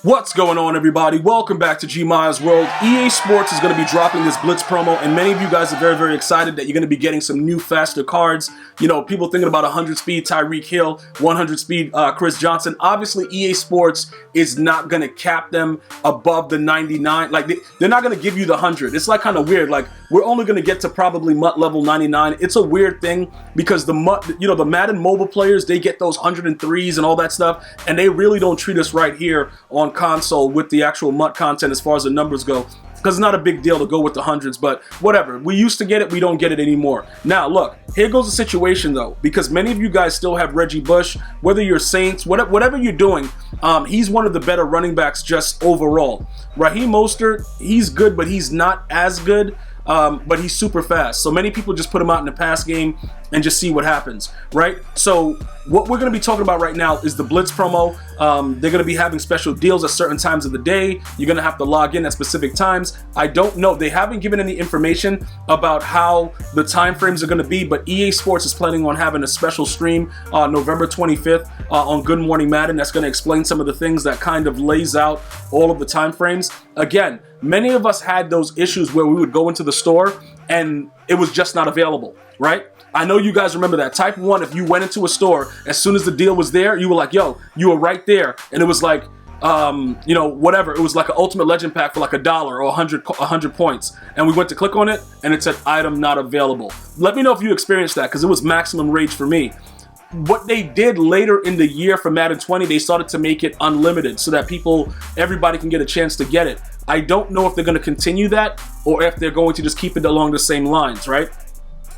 What's going on, everybody? Welcome back to GmiasWorld. EA Sports is going to be dropping this Blitz promo, and many of you guys are very, very excited that you're going to be getting some new, faster cards. You know, people thinking about 100 speed Tyreek Hill, 100 speed Chris Johnson. Obviously, EA Sports is not going to cap them above the 99. Like, they're not going to give you the 100. It's like kind of weird. Like, we're only going to get to probably MUT level 99. It's a weird thing because the Madden mobile players, they get those 103s and all that stuff, and they really don't treat us right here on console with the actual MUT content as far as the numbers go, because it's not a big deal to go with the hundreds, but whatever. We used to get it, we don't get it anymore. Now look, here goes the situation though, because many of you guys still have Reggie Bush, whether you're Saints, whatever you're doing, he's one of the better running backs just overall. Raheem Mostert, he's good, but he's not as good. But he's super fast. So many people just put him out in the pass game and just see what happens, right? So what we're going to be talking about right now is the Blitz promo. They're going to be having special deals at certain times of the day. You're going to have to log in at specific times. I don't know. They haven't given any information about how the time frames are going to be, but EA Sports is planning on having a special stream November 25th on Good Morning Madden. That's going to explain some of the things that kind of lays out all of the time frames. Again, many of us had those issues where we would go into the store and it was just not available, right? I know you guys remember that. Type 1, if you went into a store, as soon as the deal was there, you were like, yo, you were right there. And it was like, you know, whatever. It was like an Ultimate Legend pack for like $1 or 100 points. And we went to click on it and it said item not available. Let me know if you experienced that, because it was maximum rage for me. What they did later in the year for Madden 20, they started to make it unlimited so that everybody can get a chance to get it. I don't know if they're going to continue that or if they're going to just keep it along the same lines, right?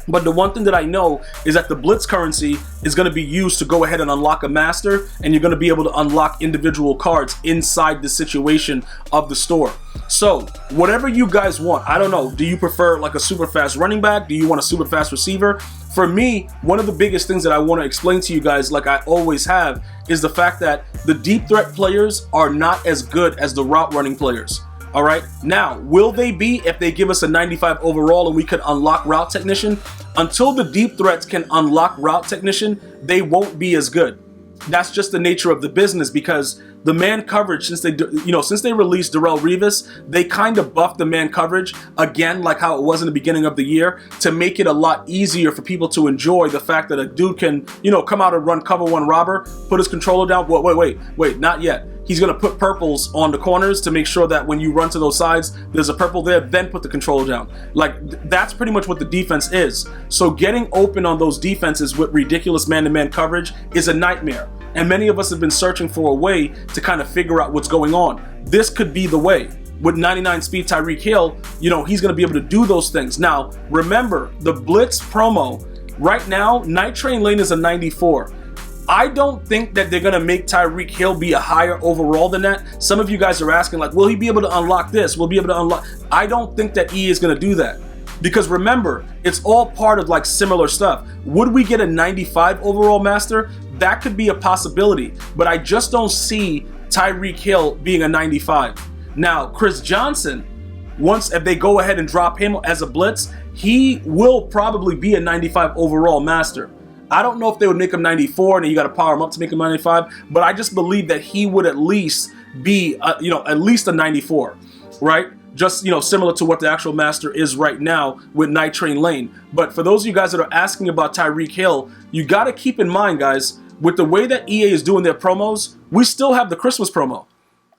But the one thing that I know is that the Blitz currency is going to be used to go ahead and unlock a master, and you're going to be able to unlock individual cards inside the situation of the store. So whatever you guys want, I don't know, do you prefer like a super fast running back? Do you want a super fast receiver? For me, one of the biggest things that I want to explain to you guys, like I always have, is the fact that the deep threat players are not as good as the route running players. All right, now, will they be if they give us a 95 overall and we could unlock route technician? Until the deep threats can unlock route technician, they won't be as good. That's just the nature of the business, because the man coverage, since they released Darrelle Revis, they kind of buffed the man coverage again, like how it was in the beginning of the year, to make it a lot easier for people to enjoy the fact that a dude can, come out and run cover one robber, put his controller down. Wait, not yet. He's going to put purples on the corners to make sure that when you run to those sides, there's a purple there, then put the controller down. Like, that's pretty much what the defense is. So getting open on those defenses with ridiculous man-to-man coverage is a nightmare. And many of us have been searching for a way to kind of figure out what's going on. This could be the way. With 99 speed Tyreek Hill, he's going to be able to do those things. Now, remember, the Blitz promo, right now, Night Train Lane is a 94. I don't think that they're going to make Tyreek Hill be a higher overall than that. Some of you guys are asking, like, will he be able to unlock this? Will he be able to unlock? I don't think that EA is going to do that. Because remember, it's all part of like similar stuff. Would we get a 95 overall master? That could be a possibility. But I just don't see Tyreek Hill being a 95. Now, Chris Johnson, if they go ahead and drop him as a Blitz, he will probably be a 95 overall master. I don't know if they would make him 94 and then you got to power him up to make him 95, but I just believe that he would at least be, at least a 94, right? Just, similar to what the actual master is right now with Night Train Lane. But for those of you guys that are asking about Tyreek Hill, you got to keep in mind, guys, with the way that EA is doing their promos, we still have the Christmas promo.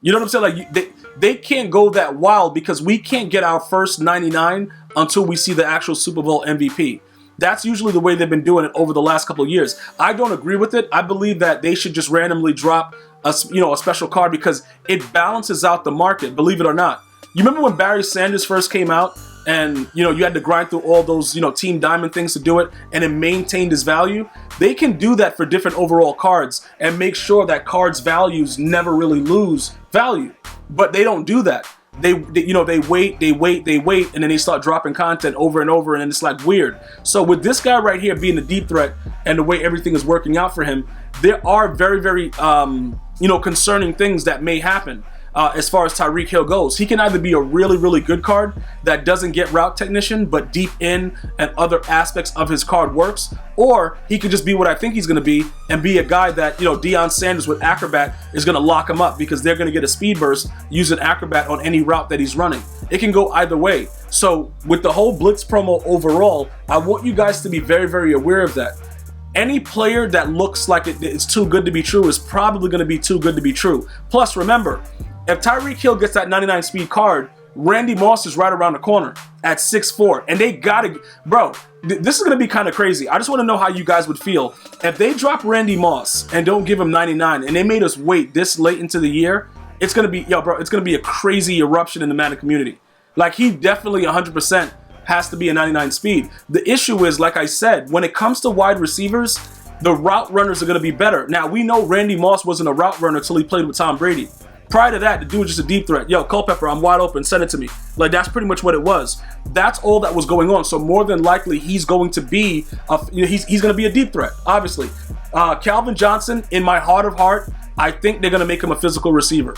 You know what I'm saying? Like, they can't go that wild because we can't get our first 99 until we see the actual Super Bowl MVP. That's usually the way they've been doing it over the last couple of years. I don't agree with it. I believe that they should just randomly drop a special card because it balances out the market, believe it or not. You remember when Barry Sanders first came out and, you had to grind through all those, Team Diamond things to do it, and it maintained its value? They can do that for different overall cards and make sure that cards' values never really lose value. But they don't do that. They wait, and then they start dropping content over and over, and then it's like weird. So with this guy right here being the deep threat and the way everything is working out for him, there are very, very, concerning things that may happen. as far as Tyreek Hill goes. He can either be a really, really good card that doesn't get route technician, but deep in and other aspects of his card works, or he could just be what I think he's going to be and be a guy that, you know, Deion Sanders with Acrobat is going to lock him up because they're going to get a speed burst using Acrobat on any route that he's running. It can go either way. So with the whole Blitz promo overall, I want you guys to be very, very aware of that. Any player that looks like it's too good to be true is probably going to be too good to be true. Plus, remember, if Tyreek Hill gets that 99 speed card, Randy Moss is right around the corner at 6'4", and they gotta, bro, this is gonna be kind of crazy. I just want to know how you guys would feel if they drop Randy Moss and don't give him 99, and they made us wait this late into the year. It's gonna be, yo, bro, it's gonna be a crazy eruption in the Madden community. Like, he definitely 100% has to be a 99 speed. The issue is, like I said, when it comes to wide receivers, the route runners are gonna be better. Now, we know Randy Moss wasn't a route runner until he played with Tom Brady. Prior to that, the dude was just a deep threat. Yo, Culpepper, I'm wide open, send it to me. Like, that's pretty much what it was. That's all that was going on. So more than likely, he's going to be, he's going to be a deep threat, obviously. Calvin Johnson, in my heart of heart, I think they're going to make him a physical receiver,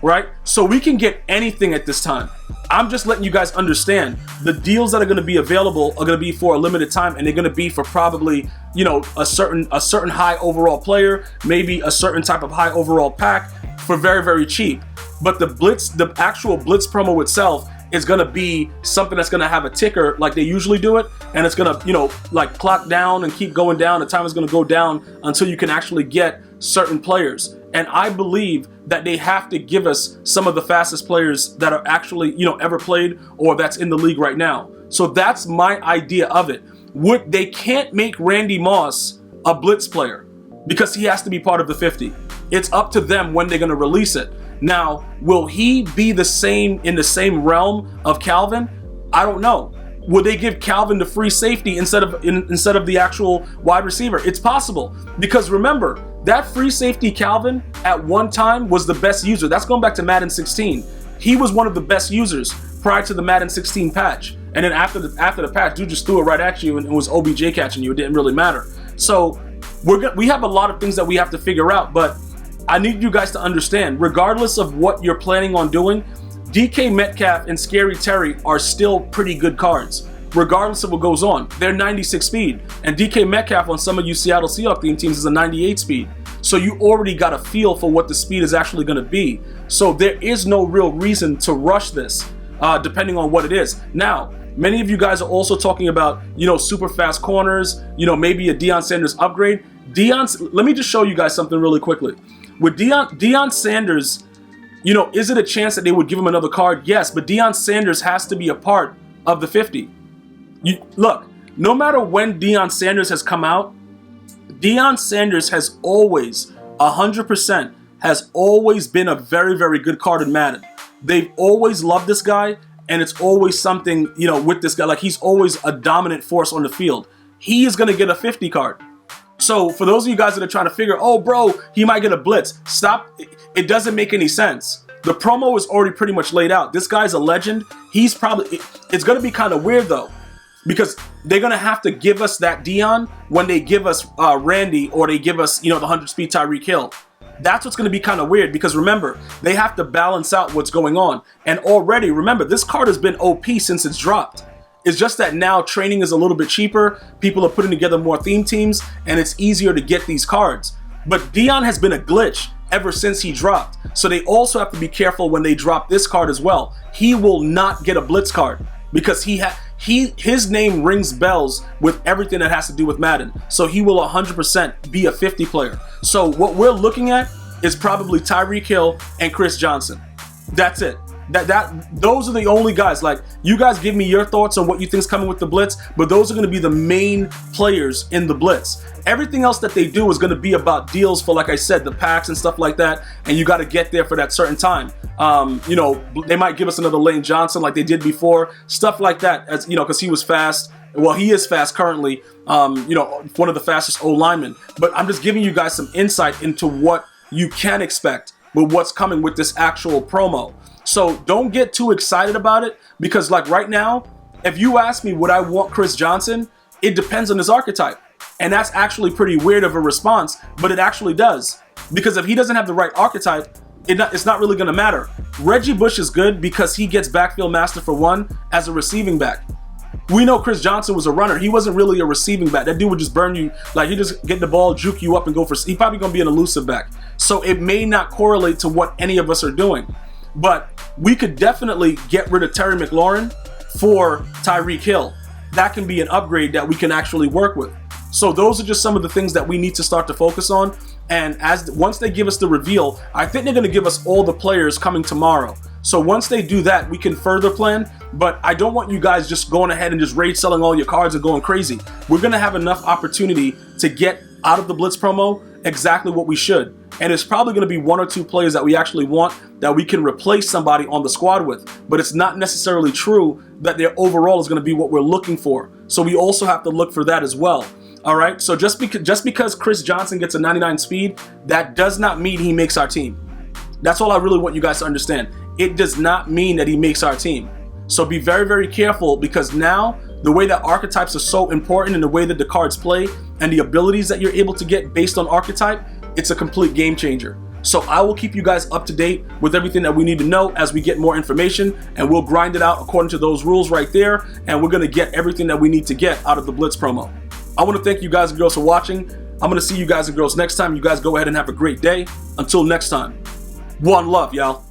right? So we can get anything at this time. I'm just letting you guys understand the deals that are going to be available are going to be for a limited time, and they're going to be for probably, you know, a certain high overall player, maybe a certain type of high overall pack for very, very cheap. But the actual Blitz promo itself is going to be something that's going to have a ticker like they usually do it, and it's going to, you know, like clock down and keep going down. The time is going to go down until you can actually get certain players. And I believe that they have to give us some of the fastest players that are actually, you know, ever played or that's in the league right now. So that's my idea of it. They can't make Randy Moss a Blitz player because he has to be part of the 50. It's up to them when they're going to release it. Now, will he be the same in the same realm of Calvin? I don't know. Would they give Calvin the free safety instead of the actual wide receiver? It's possible, because remember, that free safety Calvin at one time was the best user. That's going back to Madden 16. He was one of the best users prior to the Madden 16 patch. And then after the patch, dude just threw it right at you and it was OBJ catching you. It didn't really matter. So we have a lot of things that we have to figure out, but I need you guys to understand, regardless of what you're planning on doing, DK Metcalf and Scary Terry are still pretty good cards, regardless of what goes on. They're 96 speed, and DK Metcalf on some of you Seattle Seahawks theme teams is a 98 speed. So you already got a feel for what the speed is actually going to be. So there is no real reason to rush this, depending on what it is. Now, many of you guys are also talking about, you know, super fast corners, you know, maybe a Deion Sanders upgrade. Let me just show you guys something really quickly. With Deion Sanders, you know, is it a chance that they would give him another card? Yes, but Deion Sanders has to be a part of the 50. Look, no matter when Deion Sanders has come out, Deion Sanders has always, 100%, has always been a very, very good card in Madden. They've always loved this guy, and it's always something, you know, with this guy. Like, he's always a dominant force on the field. He is going to get a 50 card. So for those of you guys that are trying to figure, oh, bro, he might get a Blitz. Stop. It doesn't make any sense. The promo is already pretty much laid out. This guy's a legend. He's probably, it's going to be kind of weird, though, because they're going to have to give us that Deion when they give us Randy, or they give us, you know, the 100-speed Tyreek Hill. That's what's going to be kind of weird, because remember, they have to balance out what's going on. And already, remember, this card has been OP since it's dropped. It's just that now training is a little bit cheaper. People are putting together more theme teams, and it's easier to get these cards. But Deion has been a glitch ever since he dropped. So they also have to be careful when they drop this card as well. He will not get a Blitz card because his name rings bells with everything that has to do with Madden. So he will 100% be a 50 player. So what we're looking at is probably Tyreek Hill and Chris Johnson. That's it. Those are the only guys. Like, you guys give me your thoughts on what you think is coming with the Blitz, but those are going to be the main players in the Blitz. Everything else that they do is going to be about deals for, like I said, the packs and stuff like that, and you got to get there for that certain time. You know, they might give us another Lane Johnson like they did before, stuff like that, as you know, because he was fast. Well, he is fast currently, you know, one of the fastest O-linemen. But I'm just giving you guys some insight into what you can expect with what's coming with this actual promo. So don't get too excited about it, because like right now, if you ask me would I want Chris Johnson, it depends on his archetype. And that's actually pretty weird of a response, but it actually does. Because if he doesn't have the right archetype, it's not really going to matter. Reggie Bush is good because he gets backfield master for one as a receiving back. We know Chris Johnson was a runner. He wasn't really a receiving back. That dude would just burn you. Like, he just get the ball, juke you up, and go for... He's probably going to be an elusive back. So it may not correlate to what any of us are doing. But we could definitely get rid of Terry McLaurin for Tyreek Hill. That can be an upgrade that we can actually work with. So those are just some of the things that we need to start to focus on. And once they give us the reveal, I think they're going to give us all the players coming tomorrow. So once they do that, we can further plan. But I don't want you guys just going ahead and just raid selling all your cards and going crazy. We're going to have enough opportunity to get out of the Blitz promo exactly what we should. And it's probably going to be one or two players that we actually want that we can replace somebody on the squad with. But it's not necessarily true that their overall is going to be what we're looking for. So we also have to look for that as well. All right, so just because Chris Johnson gets a 99 speed, that does not mean he makes our team. That's all I really want you guys to understand. It does not mean that he makes our team. So be very, very careful, because now the way that archetypes are so important and the way that the cards play and the abilities that you're able to get based on archetype, it's a complete game changer. So I will keep you guys up to date with everything that we need to know as we get more information, and we'll grind it out according to those rules right there, and we're going to get everything that we need to get out of the Blitz promo. I want to thank you guys and girls for watching. I'm going to see you guys and girls next time. You guys go ahead and have a great day. Until next time, one love, y'all.